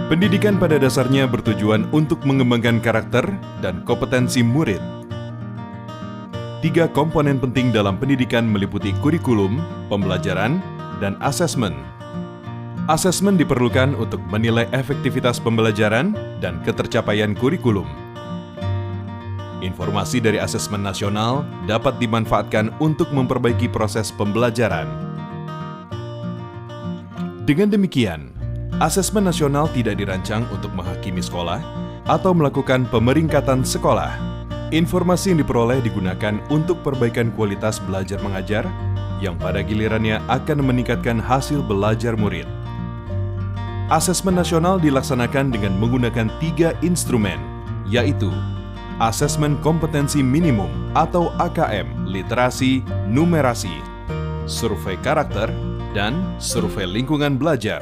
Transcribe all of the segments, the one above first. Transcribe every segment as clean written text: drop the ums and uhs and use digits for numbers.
Pendidikan pada dasarnya bertujuan untuk mengembangkan karakter dan kompetensi murid. 3 komponen penting dalam pendidikan meliputi kurikulum, pembelajaran, dan asesmen. Asesmen diperlukan untuk menilai efektivitas pembelajaran dan ketercapaian kurikulum. Informasi dari asesmen nasional dapat dimanfaatkan untuk memperbaiki proses pembelajaran. Dengan demikian, asesmen nasional tidak dirancang untuk menghakimi sekolah atau melakukan pemeringkatan sekolah. Informasi yang diperoleh digunakan untuk perbaikan kualitas belajar mengajar yang pada gilirannya akan meningkatkan hasil belajar murid. Asesmen nasional dilaksanakan dengan menggunakan 3 instrumen, yaitu Asesmen Kompetensi Minimum atau AKM, Literasi, Numerasi, Survei Karakter, dan Survei Lingkungan Belajar.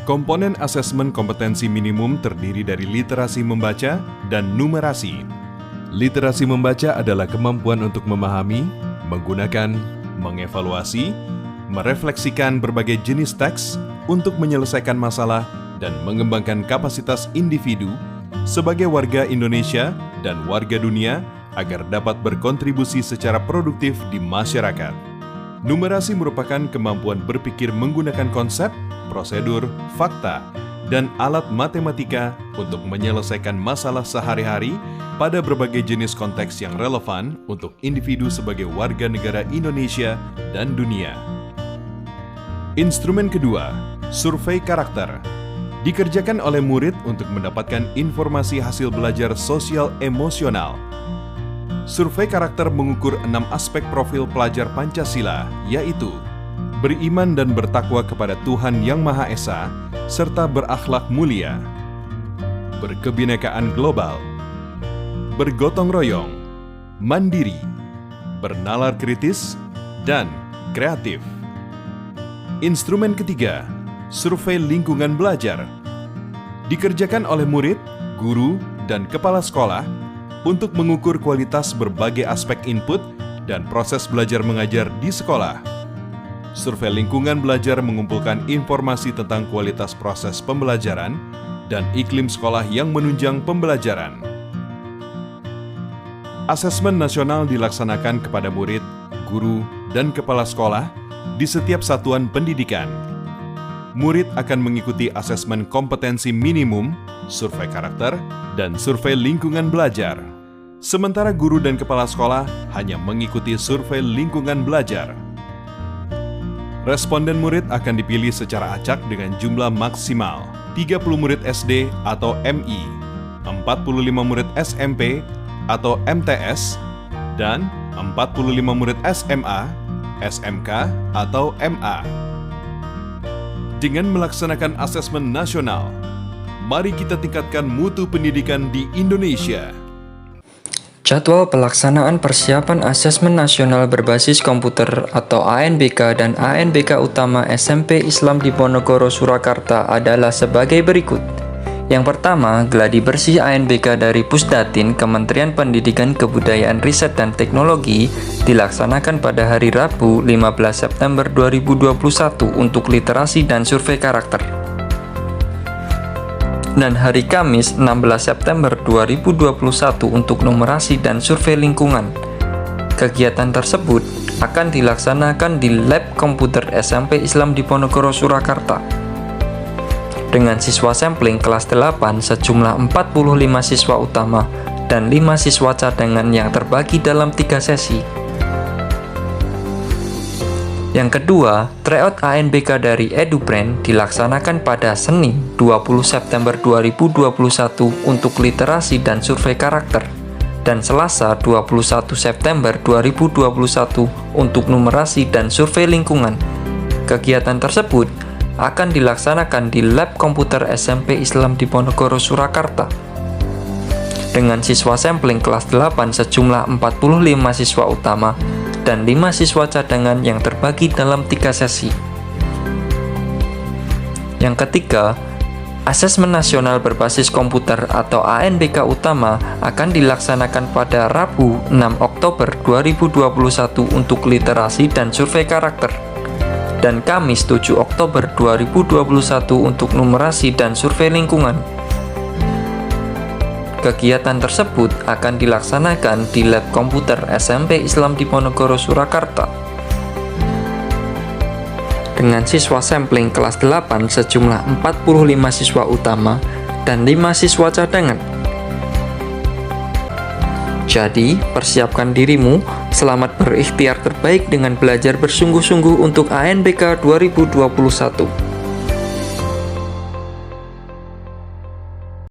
Komponen asesmen kompetensi minimum terdiri dari literasi membaca dan numerasi. Literasi membaca adalah kemampuan untuk memahami, menggunakan, mengevaluasi, merefleksikan berbagai jenis teks untuk menyelesaikan masalah dan mengembangkan kapasitas individu sebagai warga Indonesia dan warga dunia agar dapat berkontribusi secara produktif di masyarakat. Numerasi merupakan kemampuan berpikir menggunakan konsep, prosedur, fakta, dan alat matematika untuk menyelesaikan masalah sehari-hari pada berbagai jenis konteks yang relevan untuk individu sebagai warga negara Indonesia dan dunia. Instrumen kedua, survei karakter, dikerjakan oleh murid untuk mendapatkan informasi hasil belajar sosial emosional. Survei karakter mengukur 6 aspek profil pelajar Pancasila, yaitu beriman dan bertakwa kepada Tuhan Yang Maha Esa, serta berakhlak mulia, berkebinekaan global, bergotong royong, mandiri, bernalar kritis, dan kreatif. Instrumen ketiga, survei lingkungan belajar, dikerjakan oleh murid, guru, dan kepala sekolah untuk mengukur kualitas berbagai aspek input dan proses belajar mengajar di sekolah. Survei lingkungan belajar mengumpulkan informasi tentang kualitas proses pembelajaran dan iklim sekolah yang menunjang pembelajaran. Asesmen nasional dilaksanakan kepada murid, guru, dan kepala sekolah di setiap satuan pendidikan. Murid akan mengikuti asesmen kompetensi minimum, survei karakter, dan survei lingkungan belajar. Sementara guru dan kepala sekolah hanya mengikuti survei lingkungan belajar. Responden murid akan dipilih secara acak dengan jumlah maksimal 30 murid SD atau MI, 45 murid SMP atau MTS, dan 45 murid SMA, SMK atau MA. Dengan melaksanakan asesmen nasional, mari kita tingkatkan mutu pendidikan di Indonesia. Jadwal pelaksanaan persiapan asesmen nasional berbasis komputer atau ANBK dan ANBK utama SMP Islam Diponegoro Surakarta adalah sebagai berikut. Yang pertama, gladi bersih ANBK dari Pusdatin Kementerian Pendidikan Kebudayaan Riset dan Teknologi dilaksanakan pada hari Rabu 15 September 2021 untuk literasi dan survei karakter. Dan hari Kamis 16 September 2021 untuk numerasi dan survei lingkungan. Kegiatan tersebut akan dilaksanakan di Lab Komputer SMP Islam Diponegoro Surakarta dengan siswa sampling kelas 8 sejumlah 45 siswa utama dan 5 siswa cadangan yang terbagi dalam 3 sesi. Yang kedua, tryout ANBK dari EduBrand dilaksanakan pada Senin 20 September 2021 untuk literasi dan survei karakter dan Selasa 21 September 2021 untuk numerasi dan survei lingkungan. Kegiatan tersebut akan dilaksanakan di Lab Komputer SMP Islam Diponegoro Surakarta dengan siswa sampling kelas 8 sejumlah 45 siswa utama dan 5 siswa cadangan yang terbagi dalam 3 sesi. Yang ketiga, asesmen nasional berbasis komputer atau ANBK utama akan dilaksanakan pada Rabu 6 Oktober 2021 untuk literasi dan survei karakter dan Kamis 7 Oktober 2021 untuk numerasi dan survei lingkungan. Kegiatan tersebut akan dilaksanakan di Lab Komputer SMP Islam Diponegoro Surakarta. Dengan siswa sampling kelas 8 sejumlah 45 siswa utama dan 5 siswa cadangan. Jadi, persiapkan dirimu, selamat berikhtiar terbaik dengan belajar bersungguh-sungguh untuk ANBK 2021.